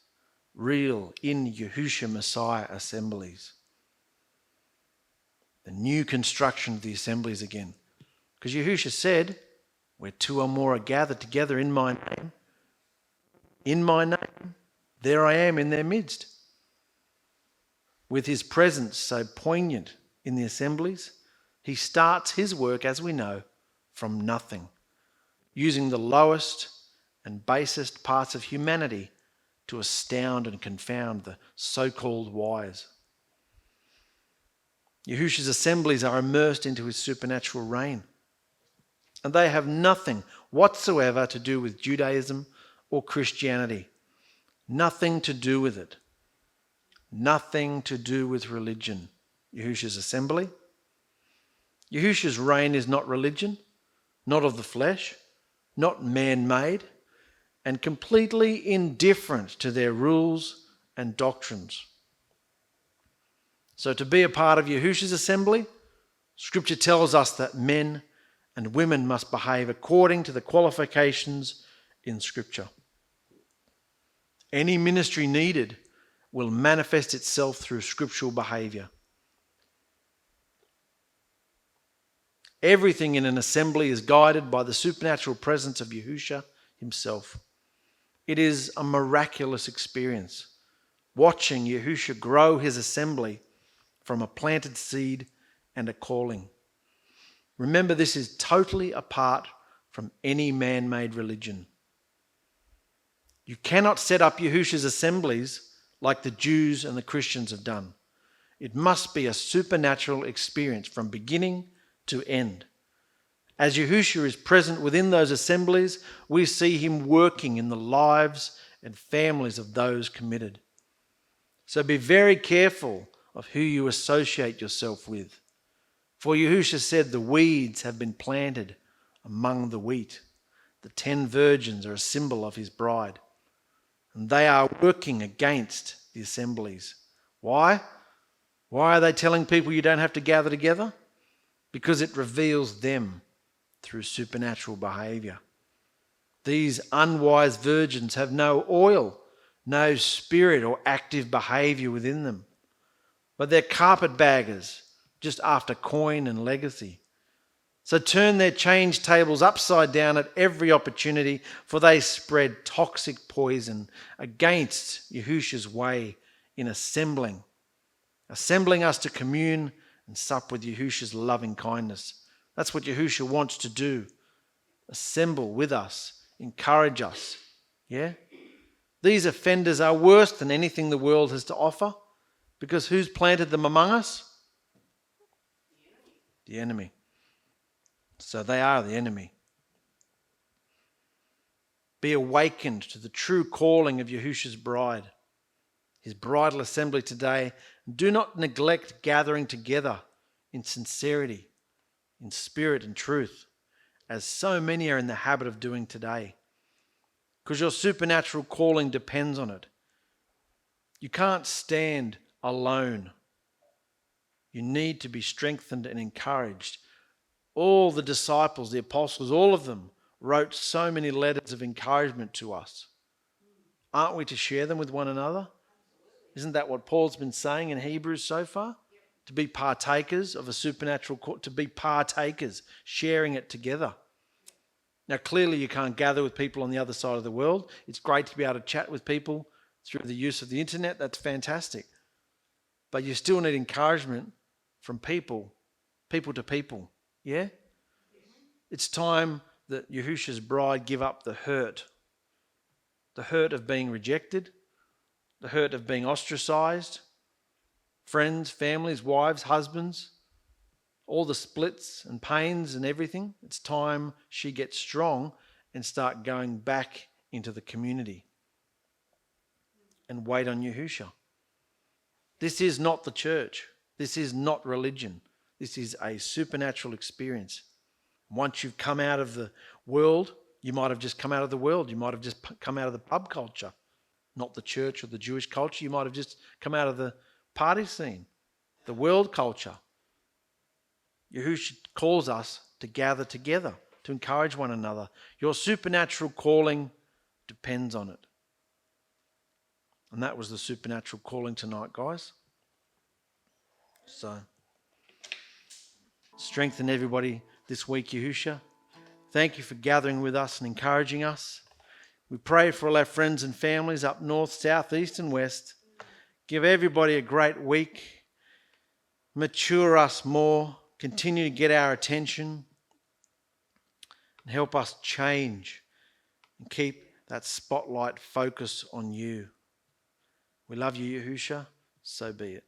real in Yahusha Messiah assemblies. The new construction of the assemblies again. Because Yahusha said, where 2 or more are gathered together in my name, there I am in their midst. With his presence so poignant in the assemblies, he starts his work, as we know, from nothing, using the lowest and basest parts of humanity to astound and confound the so-called wise. Yahusha's assemblies are immersed into his supernatural reign, and they have nothing whatsoever to do with Judaism or Christianity. Nothing to do with it. Nothing to do with religion. Yahusha's assembly. Yahusha's reign is not religion, not of the flesh, not man-made, and completely indifferent to their rules and doctrines. So to be a part of Yahusha's assembly, Scripture tells us that men and women must behave according to the qualifications in Scripture. Any ministry needed will manifest itself through scriptural behaviour. Everything in an assembly is guided by the supernatural presence of Yahusha himself. It is a miraculous experience, watching Yahusha grow his assembly from a planted seed and a calling. Remember, this is totally apart from any man-made religion. You cannot set up Yahusha's assemblies like the Jews and the Christians have done. It must be a supernatural experience from beginning to end. As Yahusha is present within those assemblies, we see him working in the lives and families of those committed. So be very careful of who you associate yourself with. For Yahusha said the weeds have been planted among the wheat. The 10 virgins are a symbol of his bride. And they are working against the assemblies. Why? Why are they telling people you don't have to gather together? Because it reveals them through supernatural behaviour. These unwise virgins have no oil, no spirit or active behaviour within them. But they're carpetbaggers, just after coin and legacy. So turn their change tables upside down at every opportunity, for they spread toxic poison against Yahusha's way in assembling us to commune and sup with Yahusha's loving kindness. That's what Yahusha wants to do. Assemble with us, encourage us. Yeah? These offenders are worse than anything the world has to offer, because who's planted them among us? The enemy. So they are the enemy. Be awakened to the true calling of Yahusha's bride, his bridal assembly today. Do not neglect gathering together in sincerity, in spirit and truth, as so many are in the habit of doing today, because your supernatural calling depends on it. You can't stand alone. You need to be strengthened and encouraged. All the disciples, the apostles, all of them wrote so many letters of encouragement to us. Aren't we to share them with one another? Isn't that what Paul's been saying in Hebrews so far? To be partakers of a supernatural call, to be partakers, sharing it together. Now, clearly you can't gather with people on the other side of the world. It's great to be able to chat with people through the use of the internet. That's fantastic. But you still need encouragement from people to people. Yeah? It's time that Yahusha's bride give up the hurt of being rejected, the hurt of being ostracized, friends, families, wives, husbands, all the splits and pains and everything. It's time she gets strong and start going back into the community and wait on Yahusha. This is not the church. This is not religion. This is a supernatural experience. Once you've come out of the world, you might have just come out of the world. You might have just come out of the pub culture, not the church or the Jewish culture. You might have just come out of the party scene, the world culture. Yahusha calls us to gather together, to encourage one another. Your supernatural calling depends on it. And that was the supernatural calling tonight, guys. So, strengthen everybody this week, Yahusha. Thank you for gathering with us and encouraging us. We pray for all our friends and families up north, south, east and west. Give everybody a great week. Mature us more. Continue to get our attention. And help us change and keep that spotlight focus on you. We love you, Yahusha. So be it.